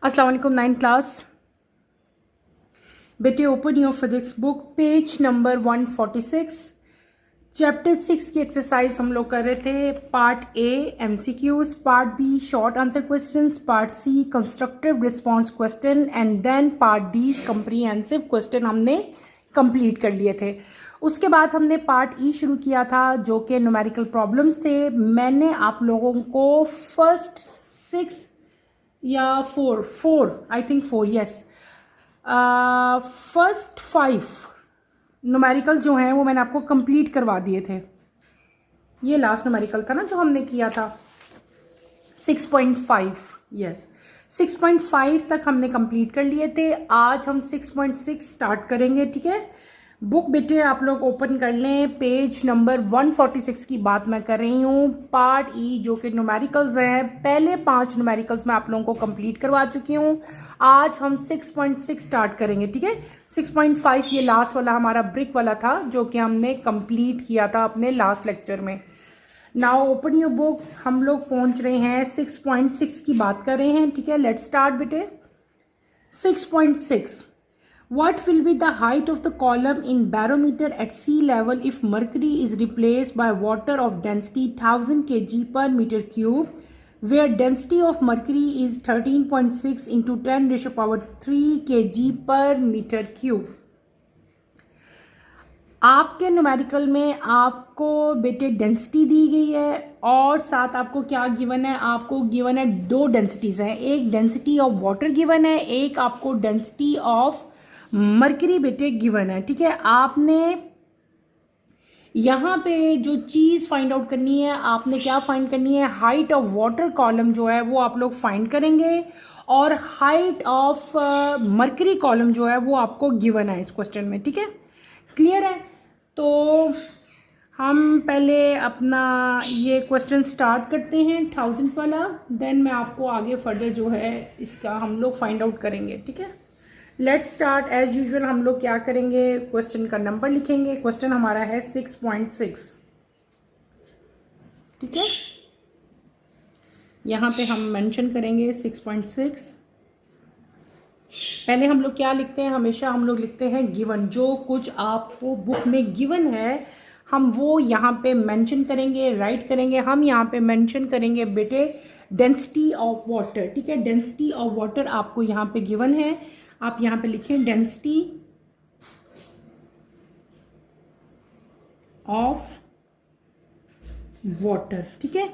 अस्सलाम वालेकुम 9th class. बेटे open your physics book, page number 146, chapter 6 की एक्सरसाइज हम लोग कर रहे थे। Part A MCQs, part B short answer questions, part C constructive response question and then part D comprehensive question हमने कंप्लीट कर लिए थे। उसके बाद हमने पार्ट ई शुरू किया था जो कि न्यूमेरिकल प्रॉब्लम्स थे। मैंने आप लोगों को फर्स्ट 6 या 4 I think 4 yes first 5 numericals जो हैं वो मैंने आपको कंप्लीट करवा दिए थे। ये लास्ट न्यूमेरिकल था ना जो हमने किया था 6.5, यस 6.5 तक हमने कंप्लीट कर लिए थे। आज हम 6.6 स्टार्ट करेंगे, ठीक है। बुक बेटे आप लोग ओपन कर लें, पेज नंबर 146 की बात मैं कर रही हूँ। पार्ट ई जो कि न्यूमेरिकल्स हैं, पहले 5 न्यूमेरिकल्स मैं आप लोगों को कंप्लीट करवा चुकी हूँ। आज हम 6.6 स्टार्ट करेंगे, ठीक है। 6.5 ये लास्ट वाला हमारा ब्रिक वाला था जो कि हमने कंप्लीट किया था अपने लास्ट लेक्चर में। नाउ ओपन योर बुक्स, हम लोग पहुंच रहे हैं 6.6 की बात कर रहे हैं, ठीक है। लेट्स स्टार्ट बेटे। 6.6, what will be the height of the column in barometer at sea level if mercury is replaced by water of density 1000 kg per meter cube, where density of mercury is 13.6 into 10 raised to power 3 kg per meter cube। आपके numerical में आपको बेटे density दी गई है और साथ आपको क्या गिवन है, आपको गिवन है 2 डेंसिटीज हैं। एक डेंसिटी ऑफ वाटर गिवन है, एक आपको डेंसिटी ऑफ मरकरी बेटे गिवन है, ठीक है। आपने यहां पे जो चीज फाइंड आउट करनी है, आपने क्या फाइंड करनी है, हाइट ऑफ वाटर कॉलम जो है वो आप लोग फाइंड करेंगे और हाइट ऑफ मरकरी कॉलम जो है वो आपको गिवन है इस क्वेश्चन में, ठीक है। क्लियर है। तो हम पहले अपना ये क्वेश्चन स्टार्ट करते हैं 1000 वाला, देन मैं आपको आगे फर्दर जो है इसका हम लोग फाइंड आउट करेंगे, ठीक है। Let's start as usual. हम लोग क्या करेंगे, क्वेश्चन का नंबर लिखेंगे। क्वेश्चन हमारा है 6.6, ठीक है। यहां पे हम मेंशन करेंगे 6.6। पहले हम लोग क्या लिखते हैं, हमेशा हम लोग लिखते हैं गिवन। जो कुछ आपको बुक में गिवन है हम वो यहाँ पे मेंशन करेंगे, राइट करेंगे। हम यहाँ पे मेंशन करेंगे बेटे डेंसिटी ऑफ वाटर, ठीक है। डेंसिटी ऑफ वाटर आपको यहाँ पे गिवन है, आप यहां पे लिखें डेंसिटी ऑफ वाटर, ठीक है।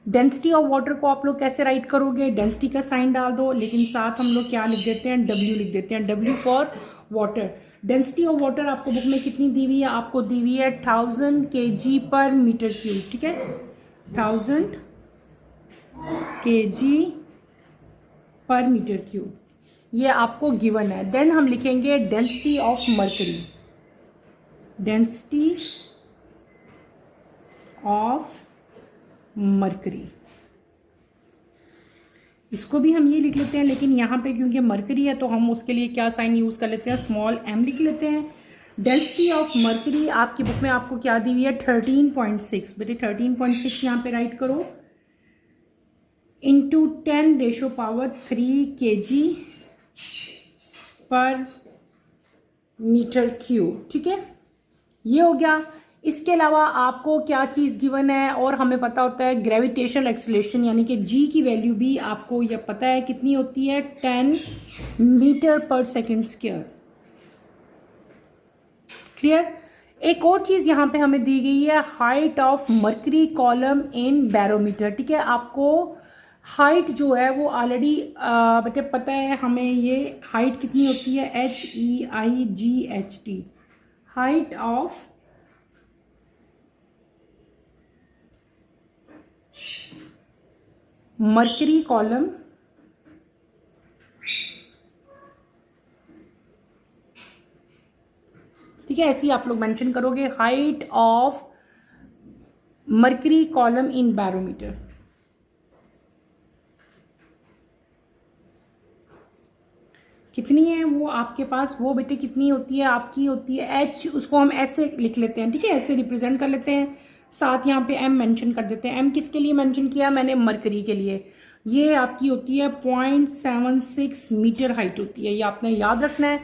डेंसिटी ऑफ वाटर को आप लोग कैसे राइट करोगे, डेंसिटी का साइन डाल दो, लेकिन साथ हम लोग क्या लिख देते हैं, डब्ल्यू लिख देते हैं, W for water. Density of water आपको बुक में कितनी दी हुई है, आपको दी हुई है 1000 kg पर मीटर क्यूब, ठीक है। 1000 kg पर मीटर क्यूब ये आपको गिवन है। देन हम लिखेंगे density of mercury, density of mercury. इसको भी हम ये लिख लेते हैं, लेकिन यहाँ पे क्योंकि मरकरी है तो हम उसके लिए क्या साइन यूज कर लेते हैं, स्मॉल m लिख लेते हैं। डेंसिटी ऑफ मरकरी आपकी बुक में आपको क्या दी हुई है, 13.6। बेटे 13.6 यहाँ पे राइट करो, इंटू 10 रेशो पावर 3 kg पर मीटर क्यूब, ठीक है। ये हो गया। इसके अलावा आपको क्या चीज गिवन है, और हमें पता होता है ग्रेविटेशनल एक्सीलरेशन यानी कि जी की वैल्यू भी आपको ये पता है कितनी होती है, 10 मीटर पर सेकंड स्क्वायर। क्लियर। एक और चीज यहां पे हमें दी गई है, height of mercury column in barometer, ठीक है। आपको हाइट जो है वो ऑलरेडी बेटे पता है हमें, ये हाइट कितनी होती है, HEIGHT, height of mercury column ठीक है। ऐसे ही आप लोग मेंशन करोगे, height of mercury column in barometer. कितनी है वो आपके पास, वो बेटे कितनी होती है, आपकी होती है H, उसको हम ऐसे लिख लेते हैं, ठीक है, ऐसे रिप्रेजेंट कर लेते हैं। साथ यहाँ पे M मेंशन कर देते हैं। M किसके लिए मेंशन किया मैंने, मरकरी के लिए। ये आपकी होती है 0.76 मीटर हाइट होती है, ये आपने याद रखना है।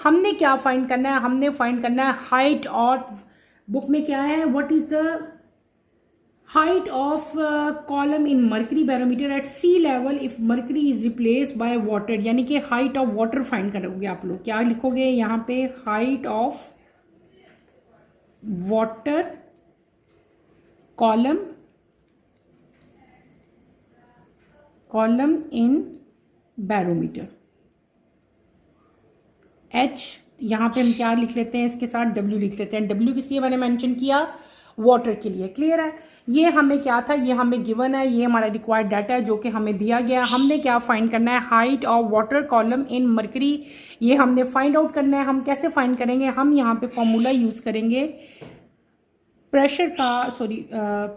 हमने क्या फाइंड करना है, हमने फाइंड करना है हाइट, और बुक में क्या है, what is the height of column in mercury barometer at sea level if mercury is replace by water, यानी कि हाइट ऑफ वाटर फाइंड करोगे आप लोग। क्या लिखोगे यहाँ पे, height of water column in barometer. H यहाँ पे हम क्या लिख लेते हैं, इसके साथ W लिख लेते हैं। W किस लिए मैंने मेंशन किया, वाटर के लिए। क्लियर है। ये हमें क्या था, ये हमें गिवन है, ये हमारा रिक्वायर्ड डाटा है जो कि हमें दिया गया। हमने क्या फाइंड करना है, height of water column in mercury, ये हमने फाइंड आउट करना है। हम कैसे फाइंड करेंगे, हम यहाँ पे फॉर्मूला यूज़ करेंगे प्रेशर का,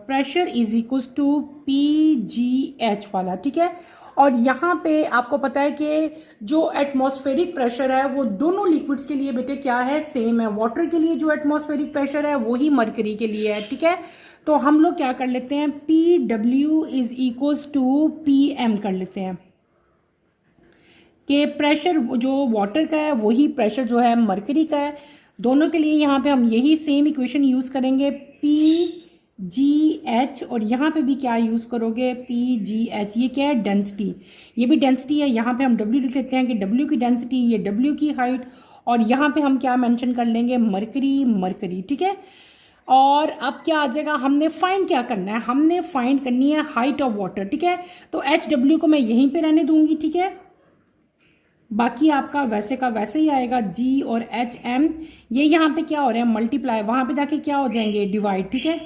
pressure is equals to PGH वाला, ठीक है। और यहाँ पे आपको पता है कि जो एटमॉस्फेरिक प्रेशर है वो दोनों लिक्विड्स के लिए बेटे क्या है, सेम है। वाटर के लिए जो एटमॉस्फेरिक प्रेशर है वही मर्करी के लिए है, ठीक है। तो हम लोग क्या कर लेते हैं, PW is equals to PM कर लेते हैं कि प्रेशर जो वाटर का है वही प्रेशर जो है मर्करी का है। दोनों के लिए यहाँ पे हम यही सेम इक्वेशन यूज़ करेंगे, PGH, और यहाँ पे भी क्या यूज़ करोगे, PGH। ये क्या है, डेंसिटी, ये भी डेंसिटी है। यहाँ पे हम W लिख लेते हैं कि W की डेंसिटी, ये W की हाइट, और यहाँ पे हम क्या मेंशन कर लेंगे, मर्करी, ठीक है। और अब क्या आ जाएगा, हमने फाइंड क्या करना है, हमने फाइंड करनी है हाइट ऑफ वाटर, ठीक है। तो HW को मैं यहीं पे रहने दूंगी, ठीक है। बाकी आपका वैसे का वैसे ही आएगा, G और HM, ये यहाँ पे क्या हो रहे हैं, मल्टीप्लाई, वहां पे जाके क्या हो जाएंगे, डिवाइड, ठीक है।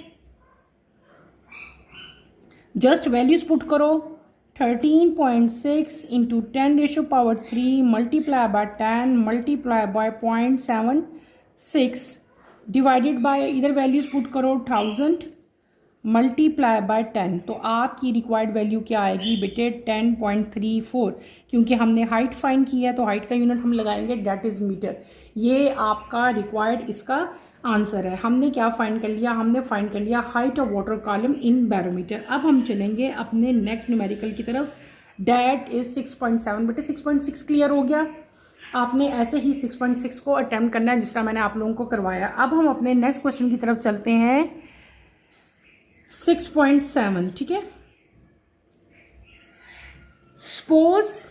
जस्ट वैल्यूज पुट करो, 13.6 into 10⁻³ multiply by 10 multiply by 0.76 divided by, इधर वैल्यूज पुट करो 1000 मल्टीप्लाई बाय 10। तो आपकी रिक्वायर्ड वैल्यू क्या आएगी बेटे, 10.34, क्योंकि हमने हाइट फाइंड की है तो हाइट का यूनिट हम लगाएंगे, डेट इज मीटर। ये आपका रिक्वायर्ड इसका आंसर है। हमने क्या फाइंड कर लिया, हमने फाइंड कर लिया height of water column in barometer. अब हम चलेंगे अपने नेक्स्ट न्यूमेरिकल की तरफ, डेट इज 6.7। बेटे 6.6 क्लियर हो गया, आपने ऐसे ही 6.6 को अटेम्प्ट करना है जिस तरह मैंने आप लोगों को करवाया। अब हम अपने नेक्स्ट क्वेश्चन की तरफ चलते हैं, 6.7, ठीक है। Suppose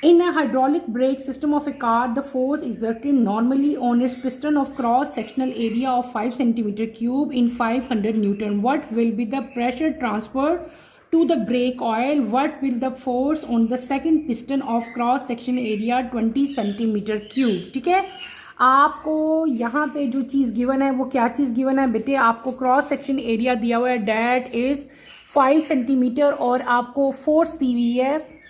in a hydraulic brake system of a car, the force exerted normally on its piston of cross-sectional area of 5 cm³ in 500 Newton. What will be the pressure transferred to the brake oil? What will the force on the second piston of cross-section area 20 cm³? ठीक है। आपको यहाँ पे जो चीज़ given है वो क्या चीज़ given है बेटे, आपको क्रॉस सेक्शन एरिया दिया हुआ है, डेट इज़ 5 सेंटीमीटर, और आपको फोर्स दी हुई है।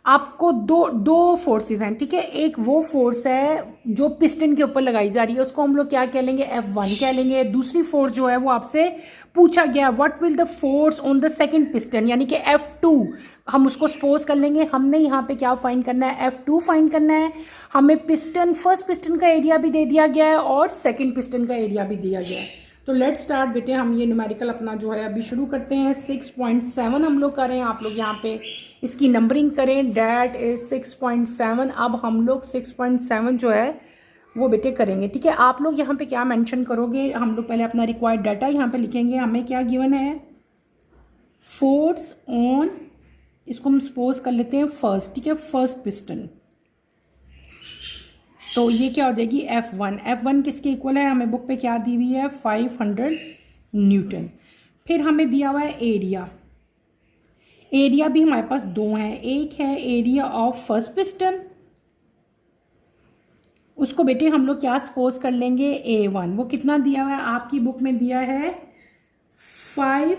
आपको दो फोर्सेस हैं, ठीक है। एक वो फोर्स है जो पिस्टन के ऊपर लगाई जा रही है, उसको हम लोग क्या कह लेंगे, F1 कह लेंगे। दूसरी फोर्स जो है वो आपसे पूछा गया, what will the force on the second piston, यानी कि F2, हम उसको सपोज कर लेंगे। हमने यहाँ पे क्या फाइंड करना है, F2 फाइंड करना है। हमें पिस्टन, फर्स्ट पिस्टन का एरिया भी दे दिया गया है और सेकेंड पिस्टन का एरिया भी दिया गया है। तो लेट्स स्टार्ट बेटे, हम ये न्यूमेरिकल अपना जो है अभी शुरू करते हैं। 6.7 हम लोग करें, आप लोग यहाँ पे इसकी नंबरिंग करें, डेट इज 6.7। अब हम लोग 6.7 जो है वो बेटे करेंगे, ठीक है। आप लोग यहाँ पे क्या मेंशन करोगे, हम लोग पहले अपना रिक्वायर्ड डाटा यहाँ पे लिखेंगे। हमें क्या गिवन है, फोर्स ऑन, इसको हम सपोज कर लेते हैं फर्स्ट, ठीक है, फर्स्ट पिस्टन। तो ये क्या हो जाएगी, F1। F1 किसके इक्वल है, हमें बुक पे क्या दी हुई है, 500 न्यूटन। फिर हमें दिया हुआ है एरिया, एरिया भी हमारे पास दो हैं। एक है एरिया ऑफ फर्स्ट पिस्टन, उसको बेटे हम लोग क्या सपोज कर लेंगे, A1। वो कितना दिया हुआ है, आपकी बुक में दिया है 5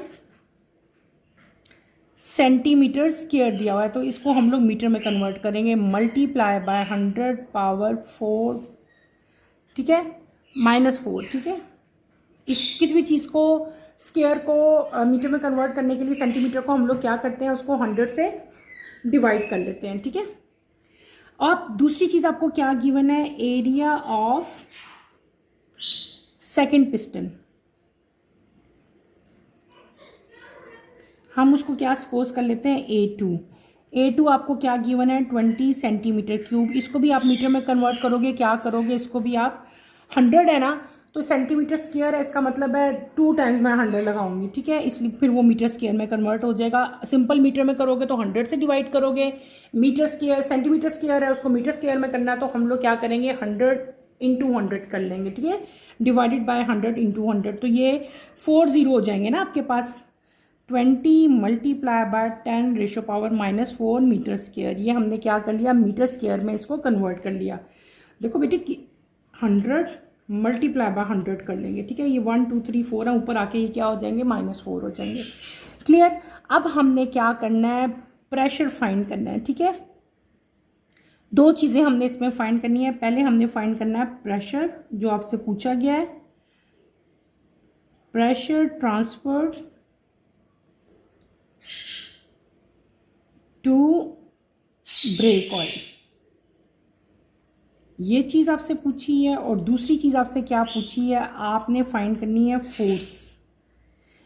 सेंटीमीटर स्क्वायर दिया हुआ है, तो इसको हम लोग मीटर में कन्वर्ट करेंगे, मल्टीप्लाई बाय 100⁴, ठीक है, -4, ठीक है। किसी भी चीज़ को, स्क्वायर को मीटर में कन्वर्ट करने के लिए सेंटीमीटर को हम लोग क्या करते हैं, उसको 100 से डिवाइड कर लेते हैं, ठीक है। और दूसरी चीज़ आपको क्या गिवन है, एरिया ऑफ सेकेंड पिस्टन। हम उसको क्या सपोज कर लेते हैं A2 आपको क्या गिवन है 20 सेंटीमीटर क्यूब। इसको भी आप मीटर में कन्वर्ट करोगे, क्या करोगे, इसको भी आप 100 है ना, तो सेंटीमीटर स्क्वायर है, इसका मतलब है 2 टाइम्स मैं 100 लगाऊंगी, ठीक है, इसलिए फिर वो मीटर स्क्वायर में कन्वर्ट हो जाएगा। सिंपल मीटर में करोगे तो 100 से डिवाइड करोगे, मीटर स्क्वायर सेंटीमीटर स्क्वायर है उसको मीटर स्क्वायर में करना है, तो हम लोग क्या करेंगे 100 इंटू 100 कर लेंगे, ठीक है, डिवाइडेड बाय 100 इंटू 100, तो ये 4 0 हो जाएंगे ना आपके पास। 20 multiply by 10 ratio power -4 metre square, ये हमने क्या कर लिया मीटर स्क्वायर में इसको कन्वर्ट कर लिया। देखो बेटे 100 मल्टीप्लाई बाय 100 कर लेंगे, ठीक है, ये 1 2 3 4 है, ऊपर आके ये क्या हो जाएंगे -4 हो जाएंगे। क्लियर। अब हमने क्या करना है, प्रेशर फाइंड करना है, ठीक है। दो चीज़ें हमने इसमें फाइंड करनी है। पहले हमने फाइंड करना है प्रेशर, जो आपसे पूछा गया है, pressure transfer to brake oil, ये चीज़ आपसे पूछी है। और दूसरी चीज़ आपसे क्या पूछी है, आपने फाइंड करनी है फोर्स।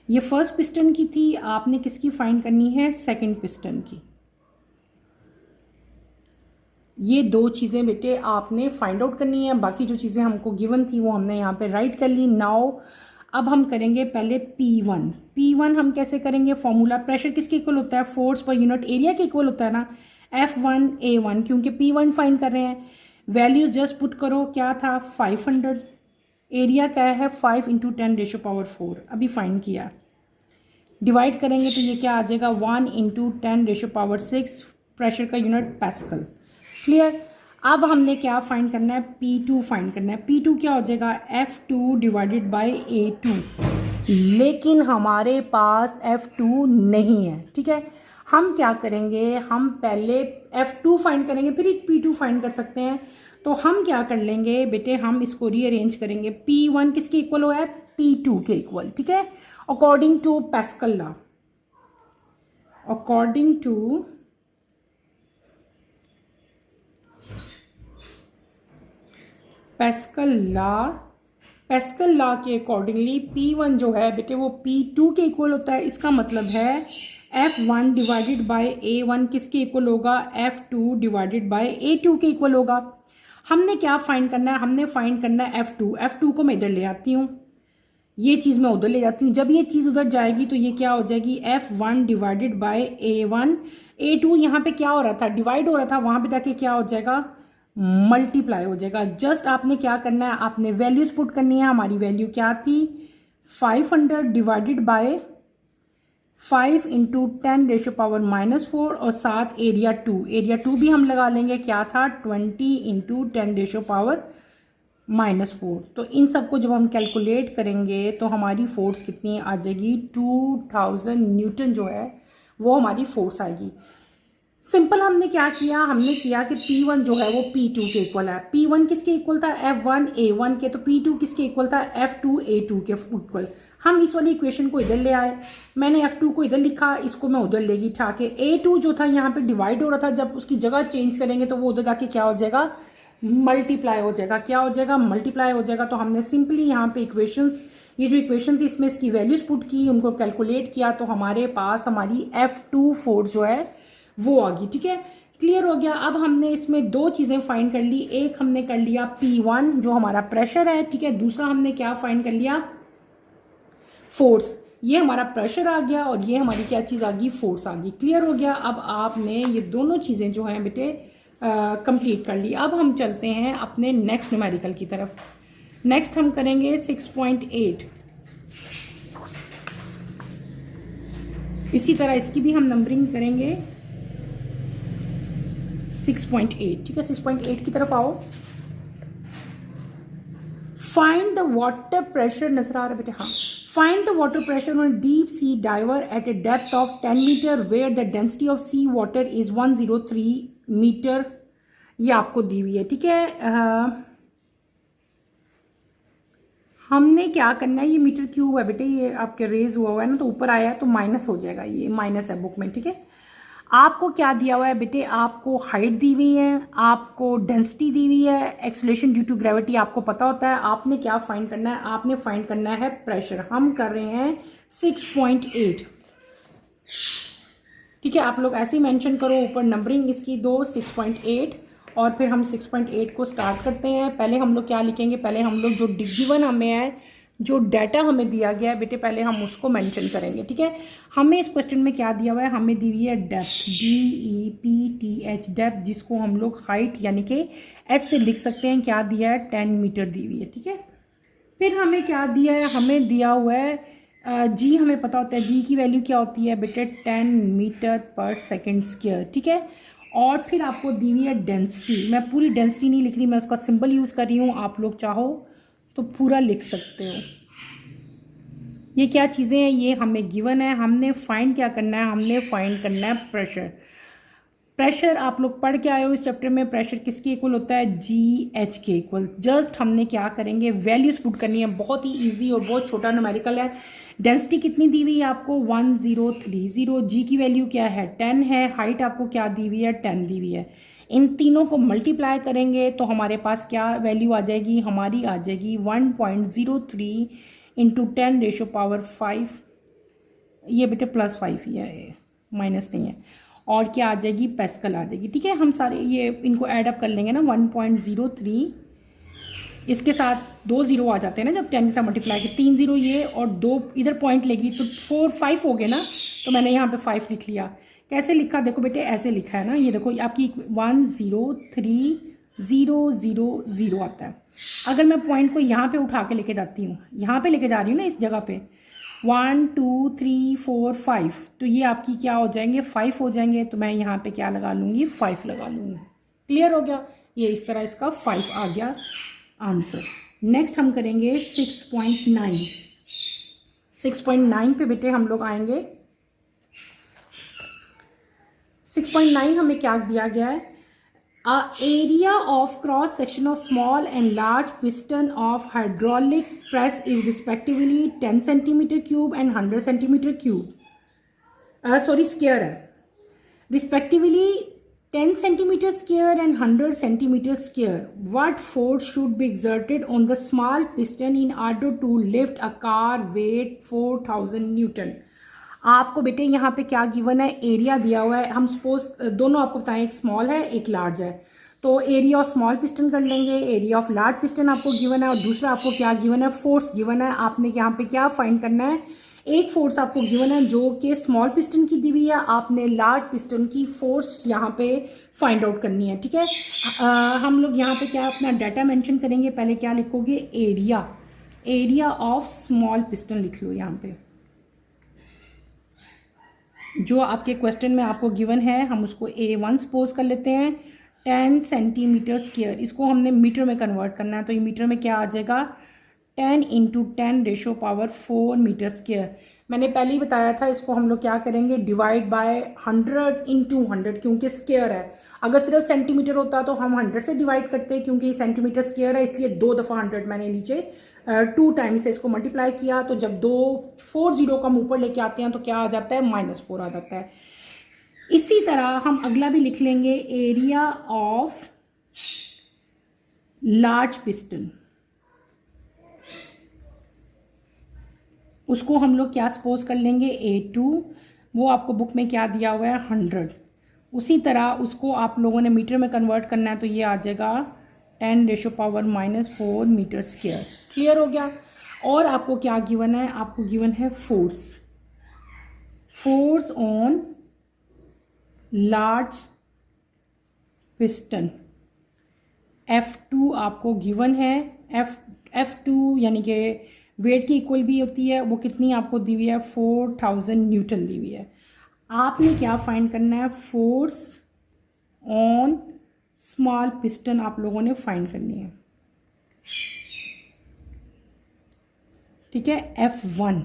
ये फर्स्ट पिस्टन की थी, आपने किसकी फाइंड करनी है, सेकंड पिस्टन की। ये दो चीज़ें बेटे आपने फाइंड आउट करनी है। बाकी जो चीज़ें हमको गिवन थी वो हमने यहाँ पे राइट कर ली। नाउ अब हम करेंगे पहले P1 हम कैसे करेंगे, फॉर्मूला प्रेशर किसके इक्वल होता है, फोर्स पर यूनिट एरिया के इक्वल होता है ना, F1A1, क्योंकि P1 फाइंड कर रहे हैं। वैल्यूज जस्ट पुट करो, क्या था 500, एरिया क्या है 5 × 10⁻⁴, अभी फाइंड किया। डिवाइड करेंगे तो ये क्या आ जाएगा 1 × 10⁻⁶, प्रेशर का यूनिट पास्कल। क्लियर। अब हमने क्या फाइंड करना है, P2 फाइंड करना है। P2 क्या हो जाएगा F2 डिवाइडेड बाय A2, लेकिन हमारे पास F2 नहीं है, ठीक है। हम क्या करेंगे, हम पहले F2 फाइंड करेंगे फिर P2 फाइंड कर सकते हैं। तो हम क्या कर लेंगे बेटे, हम इसको रीअरेंज करेंगे। P1 किसके इक्वल हुआ है, P2 के इक्वल, ठीक है, according to Pascal law. According to Pascal law के अकॉर्डिंगली P1 जो है बेटे वो P2 के इक्वल होता है। इसका मतलब है F1 डिवाइडेड बाय A1 किसके इक्वल होगा, F2 डिवाइडेड बाय A2 के इक्वल होगा। हमने क्या फाइंड करना है, हमने फाइंड करना है F2 को मैं इधर ले आती हूँ, ये चीज़ मैं उधर ले जाती हूँ। जब ये चीज़ उधर जाएगी तो ये क्या हो जाएगी F1 divided by A1। A2 यहाँ पे क्या हो रहा था, डिवाइड हो रहा था, वहाँ पे जाके क्या हो जाएगा, मल्टीप्लाई हो जाएगा। जस्ट आपने क्या करना है, आपने वैल्यूज पुट करनी है। हमारी वैल्यू क्या थी 500 डिवाइडेड बाय 5 × 10⁻⁴, और साथ एरिया 2 भी हम लगा लेंगे, क्या था 20 × 10⁻⁴। तो इन सबको जब हम कैलकुलेट करेंगे तो हमारी फोर्स कितनी आ जाएगी, 2000 न्यूटन जो है वो हमारी फोर्स आएगी। सिंपल हमने क्या किया, हमने किया कि P1 जो है वो P2 के इक्वल है। P1 किसके इक्वल था, F1A1 के, तो P2 किसके इक्वल था, F2A2 के इक्वल। हम इस वाली इक्वेशन को इधर ले आए, मैंने F2 को इधर लिखा, इसको मैं उधर लेगी उठा के। A2 जो था यहाँ पे डिवाइड हो रहा था, जब उसकी जगह चेंज करेंगे तो वो उधर जाके क्या हो जाएगा, मल्टीप्लाई हो जाएगा। क्या हो जाएगा, मल्टीप्लाई हो जाएगा। तो हमने सिंपली यहाँ पे इक्वेशंस, ये जो इक्वेशन थी इसमें इसकी वैल्यूज पुट की, उनको कैलकुलेट किया, तो हमारे पास हमारी F2 फोर्स जो है वो आ गई, ठीक है। क्लियर हो गया। अब हमने इसमें दो चीज़ें फाइंड कर ली, एक हमने कर लिया P1 जो हमारा प्रेशर है, ठीक है, दूसरा हमने क्या फाइंड कर लिया, फोर्स। ये हमारा प्रेशर आ गया और ये हमारी क्या चीज़ आ गई, फोर्स आ गई। क्लियर हो गया। अब आपने ये दोनों चीज़ें जो हैं बेटे कंप्लीट कर ली। अब हम चलते हैं अपने नेक्स्ट न्यूमेरिकल की तरफ। नेक्स्ट हम करेंगे 6.8। इसी तरह इसकी भी हम नंबरिंग करेंगे 6.8, ठीक है। 6.8 की तरफ आओ। फाइंड द वाटर प्रेशर, नजर आ रहा है बेटे, हाँ। Find the water pressure on deep sea diver at a depth of 10 metre where the density of sea water is 103 metre. ये आपको दी हुई है, ठीक है। हमने क्या करना है, ये मीटर क्यूब है बेटे, ये आपके रेज हुआ है ना, तो ऊपर आया है तो माइनस हो जाएगा, ये माइनस है बुक में, ठीक है। आपको क्या दिया हुआ है बेटे, आपको हाइट दी हुई है, आपको डेंसिटी दी हुई है, एक्सेलरेशन ड्यू टू ग्रेविटी आपको पता होता है। आपने क्या फाइंड करना है, आपने फाइंड करना है प्रेशर। हम कर रहे हैं 6.8। ठीक है, आप लोग ऐसे ही मेंशन करो, ऊपर नंबरिंग इसकी दो 6.8, और फिर हम 6.8 को स्टार्ट करते हैं। पहले हम लोग क्या लिखेंगे, पहले हम लोग जो गिवन हमें है, जो डाटा हमें दिया गया है बेटे, पहले हम उसको मेंशन करेंगे। ठीक है, हमें इस क्वेश्चन में क्या दिया हुआ है, हमें दी हुई है डेप्थ, DEPTH डेप्थ, जिसको हम लोग हाइट यानी कि एस से लिख सकते हैं। क्या दिया है, 10 मीटर दी हुई है। ठीक है, फिर हमें क्या दिया है, हमें दिया हुआ है जी, हमें पता होता है जी की वैल्यू क्या होती है बेटे, 10 मीटर पर सेकेंड स्क्वायर। ठीक है, और फिर आपको दी हुई है डेंसिटी। मैं पूरी डेंसिटी नहीं लिख रही, मैं उसका सिंबल यूज़ कर रही हूँ, आप लोग चाहो तो पूरा लिख सकते हो। ये क्या चीज़ें हैं, ये हमें गिवन है, हमने फाइंड क्या करना है, हमने फाइंड करना है प्रेशर। प्रेशर आप लोग पढ़ के आए हो इस चैप्टर में, प्रेशर किसके इक्वल होता है, GH के इक्वल। जस्ट हमने क्या करेंगे, वैल्यूज पुट करनी है, बहुत ही इजी और बहुत छोटा न्यूमेरिकल है। डेंसिटी कितनी दी हुई है आपको, 1030। जी की वैल्यू क्या है, 10 है। हाइट आपको क्या दी हुई है, 10 दी हुई है। इन तीनों को मल्टीप्लाई करेंगे तो हमारे पास क्या वैल्यू आ जाएगी, हमारी आ जाएगी 1.03 इंटू 10⁵5। ये बेटे +5 ही है, माइनस नहीं है। और क्या आ जाएगी, पैस्कल आ जाएगी। ठीक है, हम सारे ये इनको ऐड अप कर लेंगे ना, 1.03, इसके साथ 2 0 आ जाते हैं ना जब 10 के साथ मल्टीप्लाई के, 3 0 ये और 2 इधर पॉइंट लेगी तो 4 5 हो गए ना, तो मैंने यहाँ पे 5 लिख लिया। कैसे लिखा, देखो बेटे ऐसे लिखा है ना, ये देखो आपकी 103,000 आता है। अगर मैं पॉइंट को यहाँ पे उठा के लेके जाती हूँ, यहाँ पे लेके जा रही हूँ ना इस जगह पे, 1 2 3 4 5, तो ये आपकी क्या हो जाएंगे, 5 हो जाएंगे। तो मैं यहाँ पे क्या लगा लूँगी, 5 लगा लूँगी। क्लियर हो गया, ये इस तरह इसका 5 आ गया आंसर। नेक्स्ट हम करेंगे 6.9। 6.9 पे बेटे हम लोग आएंगे। 6.9 हमें क्या दिया गया है, area of cross section of small and large piston of hydraulic press is respectively 10 centimeter cube and 100 centimeter cube square है, respectively 10 centimeter square and 100 centimeter square. What force should be exerted on the small piston in order to lift a car weight 4000 Newton? आपको बेटे यहाँ पे क्या given है, area दिया हुआ है। हम सपोज दोनों आपको बताएं, एक स्मॉल है एक लार्ज है, तो एरिया ऑफ स्मॉल पिस्टन कर लेंगे, एरिया ऑफ लार्ज पिस्टन आपको गिवन है, और दूसरा आपको क्या गिवन है, फोर्स गिवन है। आपने यहाँ पे क्या फाइंड करना है, एक फोर्स आपको गिवन है जो कि स्मॉल पिस्टन की दी हुई है, आपने लार्ज पिस्टन की फोर्स यहाँ पे फाइंड आउट करनी है। ठीक है, हम लोग यहाँ पे क्या अपना डाटा मेंशन करेंगे, पहले क्या लिखोगे, एरिया ऑफ स्मॉल पिस्टन लिख लो यहाँ पे, जो आपके क्वेश्चन में आपको गिवन है, हम उसको A1 सपोज कर लेते हैं, 10 सेंटीमीटर स्क्वायर। इसको हमने मीटर में कन्वर्ट करना है, तो ये मीटर में क्या आ जाएगा, 10 इंटू 10⁴ मीटर स्क्वायर। मैंने पहले ही बताया था, इसको हम लोग क्या करेंगे, डिवाइड बाय 100 इंटू 100, क्योंकि स्क्वायर है। अगर सिर्फ सेंटीमीटर होता तो हम 100 से डिवाइड करते, क्योंकि ये सेंटीमीटर स्क्वायर है, इसलिए 2 दफ़ा 100 मैंने नीचे 2 टाइम्स से इसको मल्टीप्लाई किया। तो जब 4 0 का हम ऊपर लेके आते हैं तो क्या आ जाता है, -4 आ जाता है। इसी तरह हम अगला भी लिख लेंगे, एरिया ऑफ लार्ज पिस्टन, उसको हम लोग क्या सपोज कर लेंगे, A2, वो आपको बुक में क्या दिया हुआ है, 100। उसी तरह उसको आप लोगों ने मीटर में कन्वर्ट करना है, तो ये आ जाएगा 10⁻⁴ मीटर स्क्वायर। क्लियर हो गया। और आपको क्या गिवन है, आपको गिवन है force on large piston, F2 आपको गिवन है। F2 यानी कि वेट की इक्वल भी होती है, वो कितनी आपको दी हुई है, 4000 न्यूटन दी हुई है। आपने क्या फाइंड करना है, फोर्स ऑन स्मॉल पिस्टन आप लोगों ने फाइंड करनी है। ठीक है, F1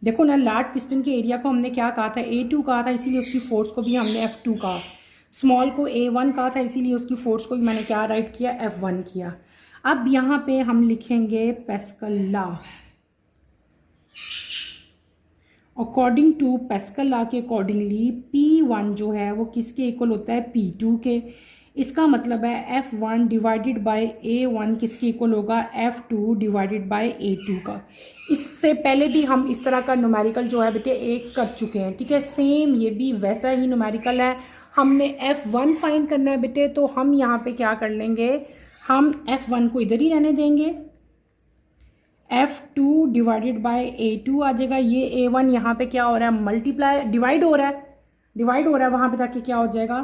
देखो ना, लार्ज पिस्टन के एरिया को हमने क्या कहा था, A2 कहा था, इसीलिए उसकी फोर्स को भी हमने F2 कहा। स्मॉल को A1 कहा था, इसीलिए उसकी फोर्स को भी मैंने क्या राइट किया, F1 किया। अब यहाँ पे हम लिखेंगे Pascal law. According to Pascal law के अकॉर्डिंगली P1 जो है वो किसके इक्वल होता है, P2 के। इसका मतलब है F1 डिवाइडेड बाय A1 किसके इक्वल होगा, F2 डिवाइडेड बाय A2 का। इससे पहले भी हम इस तरह का न्यूमेरिकल जो है बेटे एक कर चुके हैं, ठीक है। सेम ये भी वैसा ही न्यूमेरिकल है। हमने F1 फाइंड करना है बेटे, तो हम यहाँ पे क्या कर लेंगे, हम F1 को इधर ही रहने देंगे, F2 डिवाइडेड बाय A2 आ जाएगा। ये A1 यहाँ पे क्या हो रहा है, मल्टीप्लाई, डिवाइड हो रहा है, वहाँ पे जाके क्या हो जाएगा,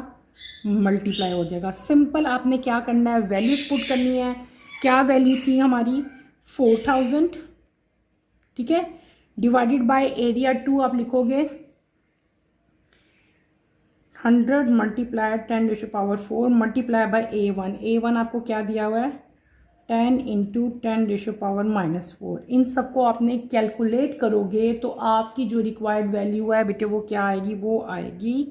मल्टीप्लाई हो जाएगा। सिंपल आपने क्या करना है, वैल्यूज पुट करनी है। क्या वैल्यू थी हमारी, 4000, ठीक है, डिवाइडेड बाय एरिया 2 आप लिखोगे 100 मल्टीप्लाई 10⁴ मल्टीप्लाई बाय A1 आपको क्या दिया हुआ है, 10 × 10⁻⁻⁴। इन सबको आपने कैलकुलेट करोगे तो आपकी जो रिक्वायर्ड वैल्यू है बेटे वो क्या आएगी, वो आएगी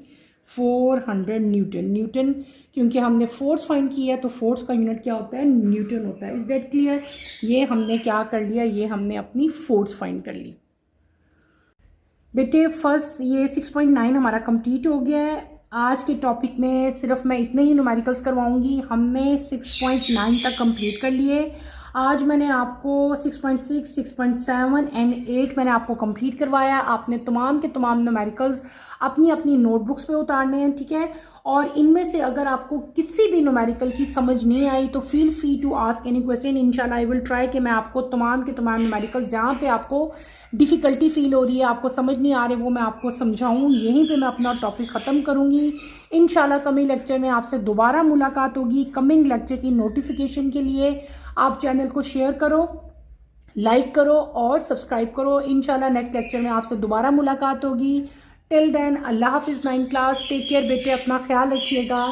400 न्यूटन। क्योंकि हमने फोर्स फाइंड किया है तो फोर्स का यूनिट क्या होता है, न्यूटन होता है। Is that clear. ये हमने क्या कर लिया, ये हमने अपनी फोर्स फाइंड कर ली बेटे। फर्स्ट ये 6.9 हमारा कंप्लीट हो गया है। आज के टॉपिक में सिर्फ मैं इतने ही न्यूमेरिकल्स करवाऊंगी। हमने 6.9 तक कंप्लीट कर लिए। आज मैंने आपको 6.6, 6.7 एंड 8 मैंने आपको कंप्लीट करवाया। आपने तमाम के तमाम न्यूमेरिकल्स अपनी अपनी नोटबुक्स पे उतारने हैं, ठीक है। और इनमें से अगर आपको किसी भी न्यूमेरिकल की समझ नहीं आई तो feel free to ask any question. इंशाल्लाह आई विल ट्राई कि मैं आपको तमाम के तमाम न्यूमेरिकल जहाँ पे आपको डिफ़िकल्टी फील हो रही है, आपको समझ नहीं आ रहे, वो मैं आपको समझाऊँ। यहीं पे मैं अपना टॉपिक ख़त्म करूँगी। इंशाल्लाह कमिंग लेक्चर में आपसे दोबारा मुलाकात होगी। कमिंग लेक्चर की नोटिफिकेशन के लिए आप चैनल को शेयर करो, लाइक करो और सब्सक्राइब करो। इंशाल्लाह नेक्स्ट लेक्चर में आपसे दोबारा मुलाकात होगी। टिल देन अल्लाह हाफिज़ 9th क्लास। टेक केयर बेटे, अपना ख्याल रखिएगा।